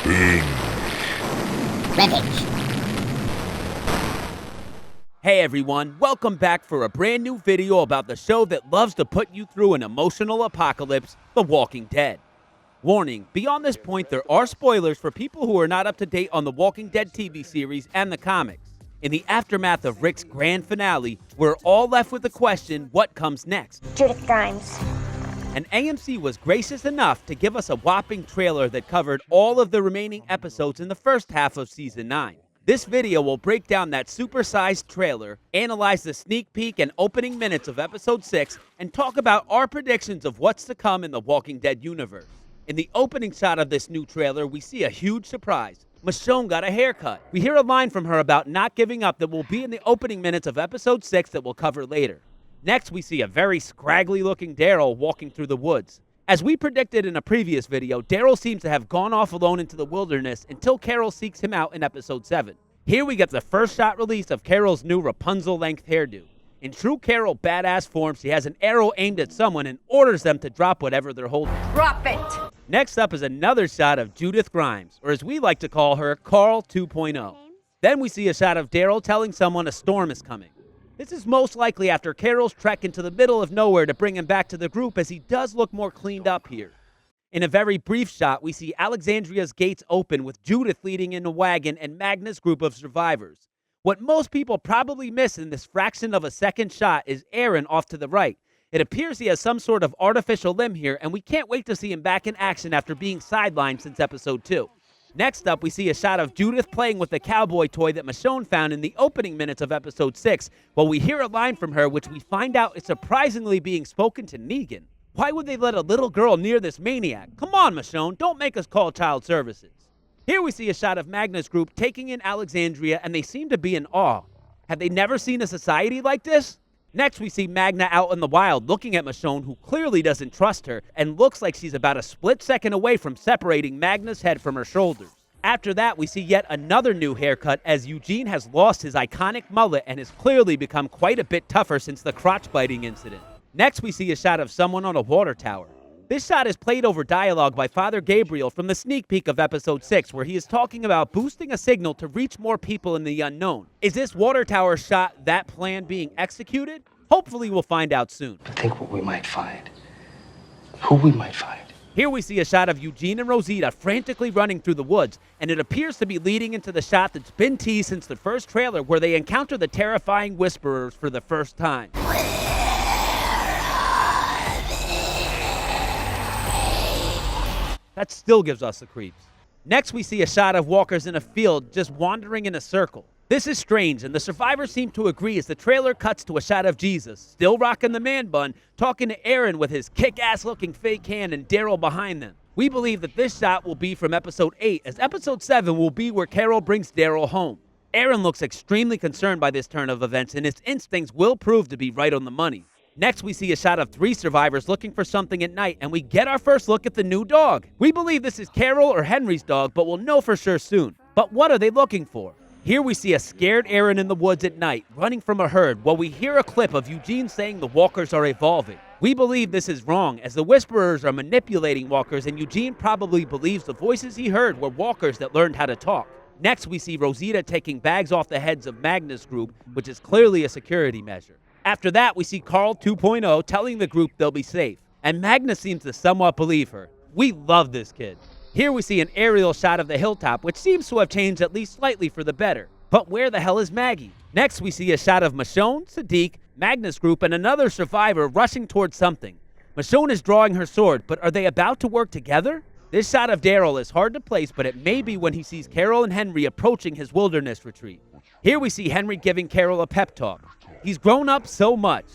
Revenge. Hey everyone, welcome back for a brand new video about the show that loves to put you through an emotional apocalypse, The Walking Dead. Warning, beyond this point there are spoilers for people who are not up to date on The Walking Dead TV series and the comics. In the aftermath of Rick's grand finale, we're all left with the question, what comes next? Judith Grimes. And AMC was gracious enough to give us a whopping trailer that covered all of the remaining episodes in the first half of Season 9. This video will break down that supersized trailer, analyze the sneak peek and opening minutes of Episode 6, and talk about our predictions of what's to come in the Walking Dead universe. In the opening shot of this new trailer, we see a huge surprise. Michonne got a haircut. We hear a line from her about not giving up that will be in the opening minutes of Episode 6 that we'll cover later. Next, we see a very scraggly-looking Daryl walking through the woods. As we predicted in a previous video, Daryl seems to have gone off alone into the wilderness until Carol seeks him out in Episode 7. Here we get the first shot release of Carol's new Rapunzel-length hairdo. In true Carol badass form, she has an arrow aimed at someone and orders them to drop whatever they're holding. Drop it! Next up is another shot of Judith Grimes, or as we like to call her, Carl 2.0. Then we see a shot of Daryl telling someone a storm is coming. This is most likely after Carol's trek into the middle of nowhere to bring him back to the group, as he does look more cleaned up here. In a very brief shot, we see Alexandria's gates open with Judith leading in a wagon and Magna's group of survivors. What most people probably miss in this fraction of a second shot is Aaron off to the right. It appears he has some sort of artificial limb here, and we can't wait to see him back in action after being sidelined since Episode 2. Next up, we see a shot of Judith playing with the cowboy toy that Michonne found in the opening minutes of Episode 6, while we hear a line from her which we find out is surprisingly being spoken to Negan. Why would they let a little girl near this maniac? Come on, Michonne, don't make us call child services. Here we see a shot of Magna's group taking in Alexandria, and they seem to be in awe. Have they never seen a society like this? Next, we see Magna out in the wild looking at Michonne, who clearly doesn't trust her and looks like she's about a split second away from separating Magna's head from her shoulders. After that, we see yet another new haircut as Eugene has lost his iconic mullet and has clearly become quite a bit tougher since the crotch-biting incident. Next, we see a shot of someone on a water tower. This shot is played over dialogue by Father Gabriel from the sneak peek of Episode 6, where he is talking about boosting a signal to reach more people in the unknown. Is this water tower shot that plan being executed? Hopefully we'll find out soon. But think what we might find. Who we might find. Here we see a shot of Eugene and Rosita frantically running through the woods, and it appears to be leading into the shot that's been teased since the first trailer, where they encounter the terrifying Whisperers for the first time. That still gives us the creeps. Next, we see a shot of walkers in a field just wandering in a circle. This is strange, and the survivors seem to agree as the trailer cuts to a shot of Jesus, still rocking the man bun, talking to Aaron with his kick-ass looking fake hand and Daryl behind them. We believe that this shot will be from Episode 8, as Episode 7 will be where Carol brings Daryl home. Aaron looks extremely concerned by this turn of events, and his instincts will prove to be right on the money. Next, we see a shot of 3 survivors looking for something at night, and we get our first look at the new dog. We believe this is Carol or Henry's dog, but we'll know for sure soon. But what are they looking for? Here we see a scared Aaron in the woods at night, running from a herd, while we hear a clip of Eugene saying the walkers are evolving. We believe this is wrong, as the Whisperers are manipulating walkers, and Eugene probably believes the voices he heard were walkers that learned how to talk. Next, we see Rosita taking bags off the heads of Magna's group, which is clearly a security measure. After that, we see Carl 2.0 telling the group they'll be safe, and Magna seems to somewhat believe her. We love this kid. Here we see an aerial shot of the hilltop, which seems to have changed at least slightly for the better. But where the hell is Maggie? Next, we see a shot of Michonne, Sadiq, Magna's group, and another survivor rushing towards something. Michonne is drawing her sword, but are they about to work together? This shot of Daryl is hard to place, but it may be when he sees Carol and Henry approaching his wilderness retreat. Here we see Henry giving Carol a pep talk. He's grown up so much.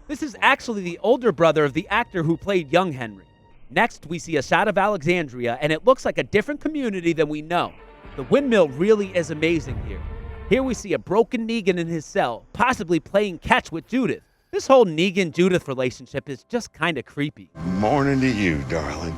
This is actually the older brother of the actor who played young Henry. Next, we see a shot of Alexandria, and it looks like a different community than we know. The windmill really is amazing here. Here we see a broken Negan in his cell, possibly playing catch with Judith. This whole Negan-Judith relationship is just kind of creepy. Morning to you, darling.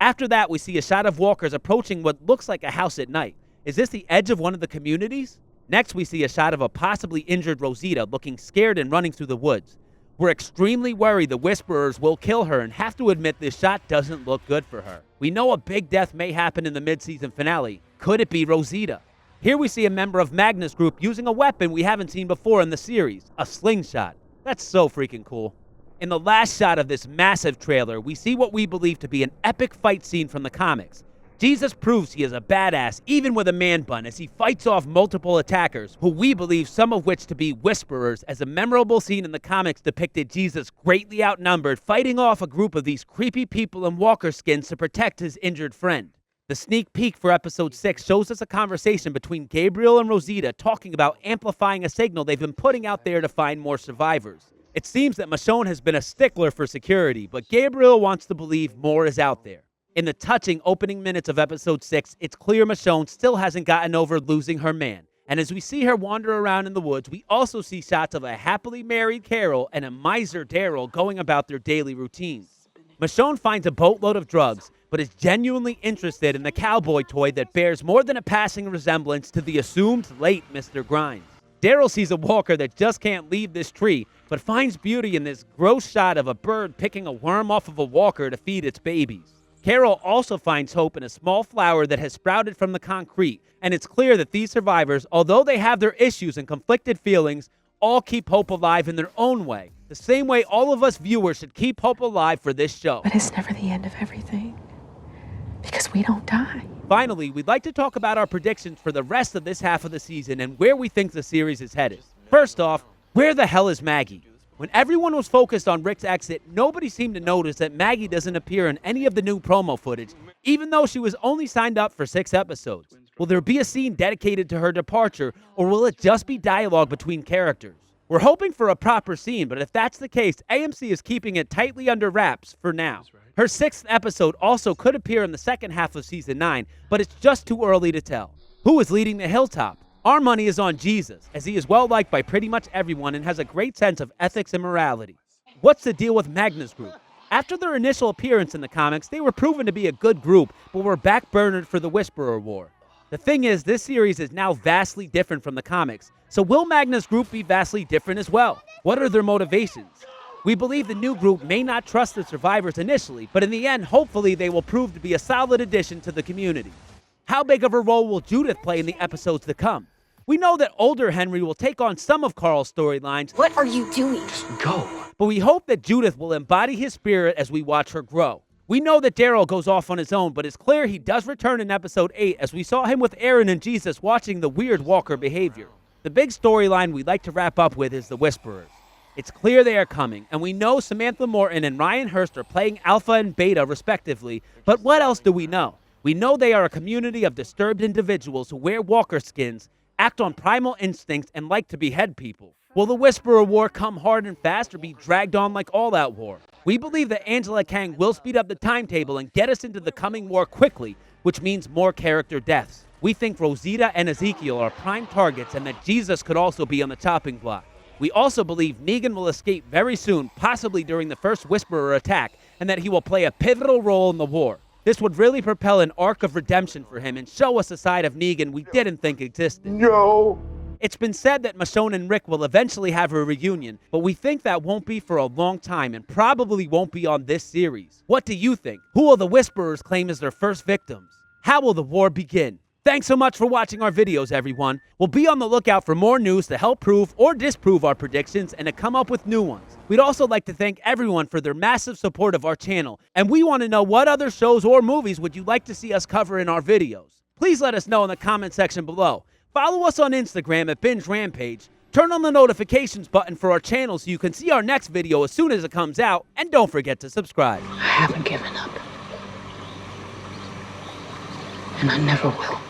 After that, we see a shot of walkers approaching what looks like a house at night. Is this the edge of one of the communities? Next, we see a shot of a possibly injured Rosita looking scared and running through the woods. We're extremely worried the Whisperers will kill her and have to admit this shot doesn't look good for her. We know a big death may happen in the mid-season finale. Could it be Rosita? Here we see a member of Magna's group using a weapon we haven't seen before in the series, a slingshot. That's so freaking cool. In the last shot of this massive trailer, we see what we believe to be an epic fight scene from the comics. Jesus proves he is a badass even with a man bun as he fights off multiple attackers, who we believe some of which to be Whisperers, as a memorable scene in the comics depicted Jesus greatly outnumbered fighting off a group of these creepy people in walker skins to protect his injured friend. The sneak peek for episode 6 shows us a conversation between Gabriel and Rosita talking about amplifying a signal they've been putting out there to find more survivors. It seems that Michonne has been a stickler for security, but Gabriel wants to believe more is out there. In the touching opening minutes of episode 6, it's clear Michonne still hasn't gotten over losing her man. And as we see her wander around in the woods, we also see shots of a happily married Carol and a miser Daryl going about their daily routines. Michonne finds a boatload of drugs, but is genuinely interested in the cowboy toy that bears more than a passing resemblance to the assumed late Mr. Grimes. Daryl sees a walker that just can't leave this tree, but finds beauty in this gross shot of a bird picking a worm off of a walker to feed its babies. Carol also finds hope in a small flower that has sprouted from the concrete, and it's clear that these survivors, although they have their issues and conflicted feelings, all keep hope alive in their own way, the same way all of us viewers should keep hope alive for this show. But it's never the end of everything, because we don't die. Finally, we'd like to talk about our predictions for the rest of this half of the season and where we think the series is headed. First off, where the hell is Maggie? When everyone was focused on Rick's exit, nobody seemed to notice that Maggie doesn't appear in any of the new promo footage, even though she was only signed up for 6 episodes. Will there be a scene dedicated to her departure, or will it just be dialogue between characters? We're hoping for a proper scene, but if that's the case, AMC is keeping it tightly under wraps for now. Her 6th episode also could appear in the second half of Season 9, but it's just too early to tell. Who is leading the Hilltop? Our money is on Jesus, as he is well-liked by pretty much everyone and has a great sense of ethics and morality. What's the deal with Magna's group? After their initial appearance in the comics, they were proven to be a good group, but were backburnered for the Whisperer War. The thing is, this series is now vastly different from the comics, so will Magna's group be vastly different as well? What are their motivations? We believe the new group may not trust the survivors initially, but in the end, hopefully they will prove to be a solid addition to the community. How big of a role will Judith play in the episodes to come? We know that older Henry will take on some of Carl's storylines. What are you doing? Go. But we hope that Judith will embody his spirit as we watch her grow. We know that Daryl goes off on his own, but it's clear he does return in episode 8 as we saw him with Aaron and Jesus watching the weird walker behavior. The big storyline we'd like to wrap up with is the Whisperers. It's clear they are coming, and we know Samantha Morton and Ryan Hurst are playing Alpha and Beta respectively, but what else do we know? We know they are a community of disturbed individuals who wear walker skins, act on primal instincts, and like to behead people. Will the Whisperer War come hard and fast or be dragged on like All Out War? We believe that Angela Kang will speed up the timetable and get us into the coming war quickly, which means more character deaths. We think Rosita and Ezekiel are prime targets and that Jesus could also be on the chopping block. We also believe Negan will escape very soon, possibly during the first Whisperer attack, and that he will play a pivotal role in the war. This would really propel an arc of redemption for him and show us a side of Negan we didn't think existed. No! It's been said that Michonne and Rick will eventually have a reunion, but we think that won't be for a long time and probably won't be on this series. What do you think? Who will the Whisperers claim as their first victims? How will the war begin? Thanks so much for watching our videos, everyone. We'll be on the lookout for more news to help prove or disprove our predictions and to come up with new ones. We'd also like to thank everyone for their massive support of our channel, and we want to know what other shows or movies would you like to see us cover in our videos. Please let us know in the comment section below. Follow us on Instagram at Binge Rampage. Turn on the notifications button for our channel so you can see our next video as soon as it comes out, and don't forget to subscribe. I haven't given up. And I never will.